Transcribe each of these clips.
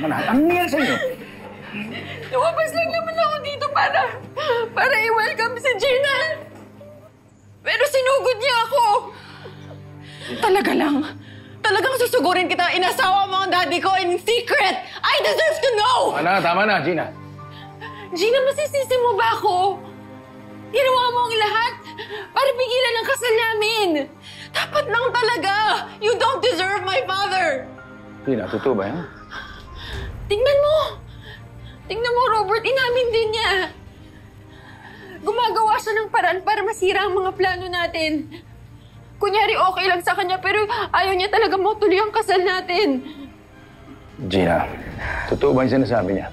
Tama na. Ano nangyari sa inyo? Lumabas lang naman ako dito para i-welcome si Gina. Pero sinugod niya ako. Talagang susugurin kita. Inasawa mo ang daddy ko in secret. I deserve to know! Tama na, Gina. Gina, masisisi mo ba ako? Ginawa mo ang lahat para pigilan ang kasal namin. Dapat lang talaga. You don't deserve my father. Gina, totoo ba yan? Tingnan mo, Robert. Inamin din niya. Gumagawa siya ng paraan para masira ang mga plano natin. Kunyari okay lang sa kanya, pero ayaw niya talaga matuloy ang kasal natin. Gina, totoo ba yung sinasabi niya?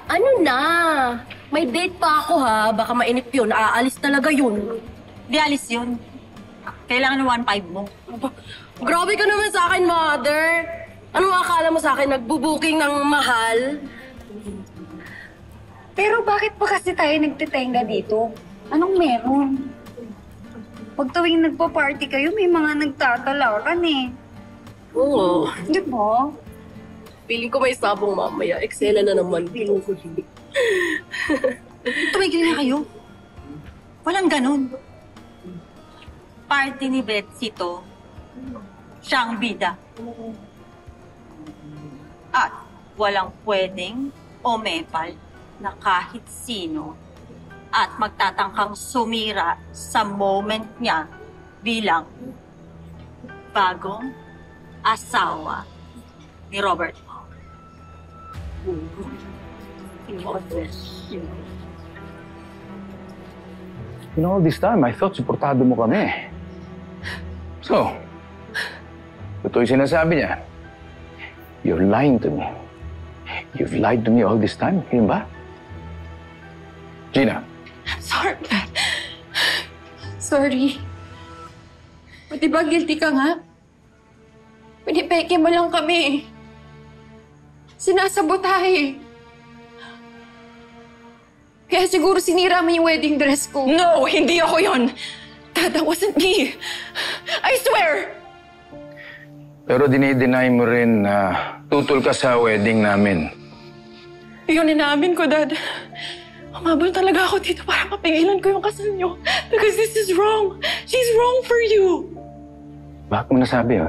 Ano na? May date pa ako ha. Baka mainip yun. Aalis talaga yun. Di alis yun. Kailangan ng 1.5 mo. Grabe ka naman sa akin, mother. Anong akala mo sa akin? Nagbubuking ng mahal? Pero bakit pa kasi tayo nagtitenga dito? Anong meron? Pag tuwing nagpa-party kayo, may mga nagtatalakan eh. Oo. Di ba? Piling ko may sabong mamaya. Eksena na naman. Tumigil na kayo. Walang ganun. Party ni Betsy to. Siya ang bida. At walang pwedeng umepal na kahit sino at magtatangkang sumira sa moment niya bilang bagong asawa ni Robert. All this time, I thought supportado mo kami. So, ito yung sinasabi niya. You're lying to me. You've lied to me all this time. Yun ba? Gina. Sorry, Dad. Sorry. O diba guilty ka nga? Pinipeke mo lang kami. Sinasabotahe. Kaya siguro sinira mo yung wedding dress ko. No! Hindi ako yon. Dad, that wasn't me. I swear! Pero dinideny mo rin na tutol ka sa wedding namin. Yun inamin ko, Dad. Umabol talaga ako dito para mapigilan ko yung kasal niyo. Because this is wrong. She's wrong for you. Bakit mo nasabi, ha?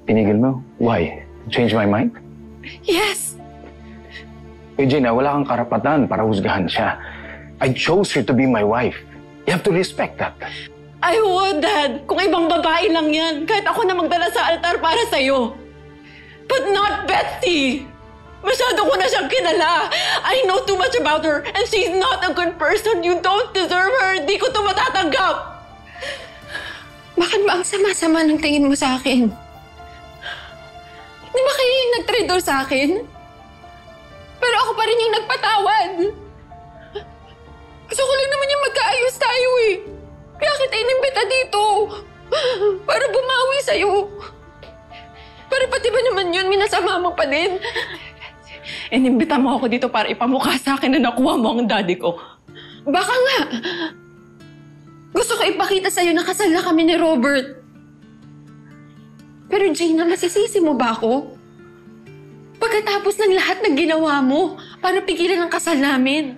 Tinigil mo? Why? Change my mind? Yes. Gina, wala kang karapatan para husgahan siya. I chose her to be my wife. You have to respect that. I would, Dad. Kung ibang babae lang yan. Kahit ako na magdala sa altar para sa'yo. But not Betsy. Masyado ko na siyang kilala. I know too much about her and she's not a good person. You don't deserve her. Di ko ito matatanggap. Bakit ba ang sama-sama ng tingin mo sa akin? Di ba kayo yung nag-traitor sa akin? Pero ako pa rin yung nagpatawad. Gusto ko lang naman yung magkaayos tayo eh. Kaya kita inimbita dito. Para bumawi sa'yo. Pero pati ba naman yun, minasama mo pa din? Inimbita mo ako dito para ipamukha sa akin na nakuha mo ang daddy ko. Baka nga. Gusto ko ipakita sa'yo na kasal na kami ni Robert. Pero Gina, masisisi mo ba ako? Pagkatapos ng lahat ng ginawa mo para pigilan ang kasal namin.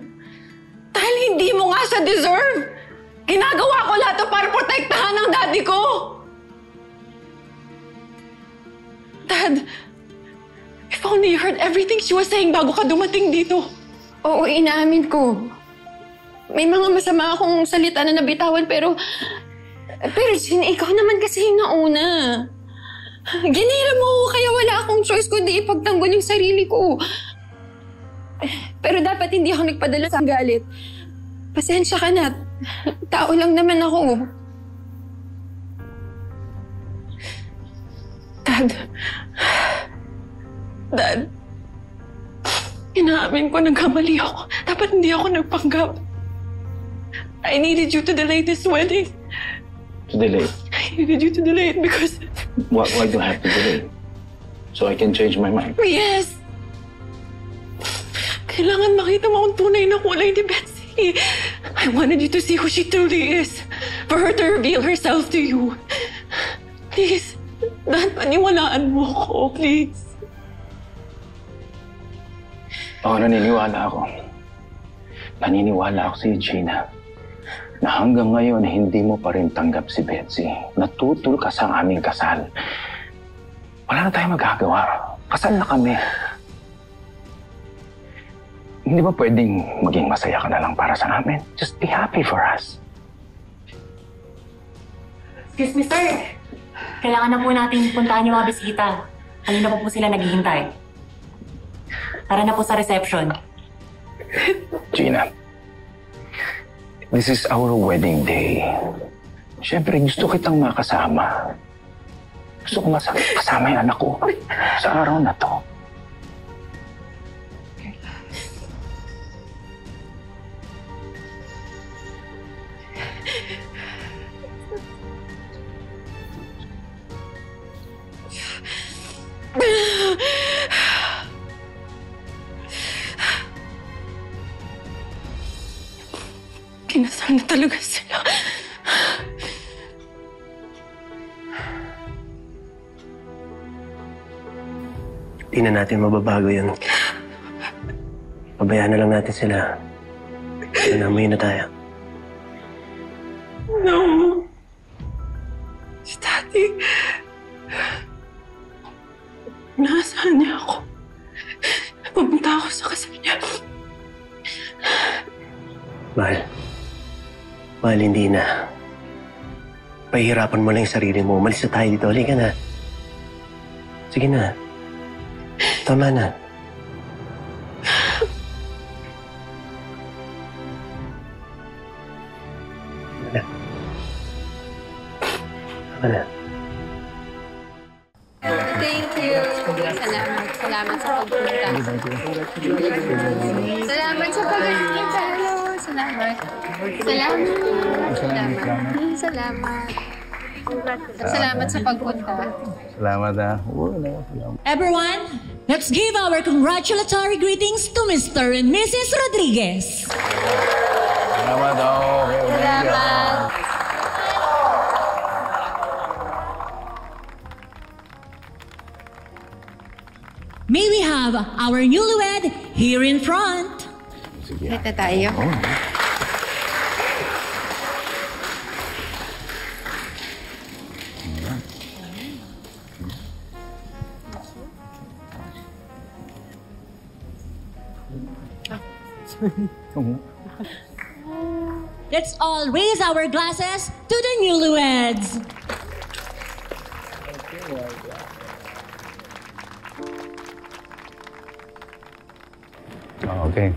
Dahil hindi mo nga siya deserve. Ginagawa ko lahat to para protektahan ang daddy ko. Dad, if only you heard everything she was saying bago ka dumating dito. Oo, inaamin ko. May mga masama akong salita na nabitawan pero Gina, ikaw naman kasi yung nauna. Ginira mo ako kaya wala akong choice kundi ipagtanggol yung sarili ko. Pero dapat hindi ako nagpadala sa galit. Pasensya ka na. Tao lang naman ako. Dad, inaamin ko nagkamali ako. Dapat hindi ako nagpanggap. I needed you to delay this wedding. To delay? I needed you to delay it because... Why do I have to delay? So I can change my mind? Yes! Kailangan makita mo ang tunay na kulay ni Betsy. I wanted you to see who she truly is. For her to reveal herself to you. Please. Dad, paniwalaan mo ko, please. Oo, naniniwala ako. Naniniwala ako sa'yo, Gina, na hanggang ngayon hindi mo pa rin tanggap si Betsy. Natutol ka sa aming kasal. Wala na tayong magagawa. Kasal na kami. Hindi ba pwedeng maging masaya ka na lang para sa amin? Just be happy for us. Excuse me, sir. Kailangan na po natin puntahan yung mga bisita. Kanina pa po sila naghihintay. Tara na po sa reception. Gina, this is our wedding day. Siyempre, gusto kitang makasama. Gusto ko kasama yung anak ko sa araw na to. Kinasal na talaga sila. Di na natin mababago yun. Pabayaan na lang natin sila. Nanamay na tayo. No. Si Daddy. Naasahan niya ako. Pumunta ako sa kasal niya. Mahal. Mahal, hindi na. Pahihirapan mo lang yung sarili mo. Umalis na tayo dito. Halika na. Sige na. Tama na. Tama na. Thank you. Salamat. Salamat sa pagpunta. Salamat sa pagpunta. Salamat. Salamat. Salamat sa pagpunta. Salamat, ha? Everyone, let's give our congratulatory greetings to Mr. and Mrs. Rodriguez. Salamat, Salamat. May we have our newlywed here in front. Ito tayo. Let's all raise our glasses to the newlyweds. Okay.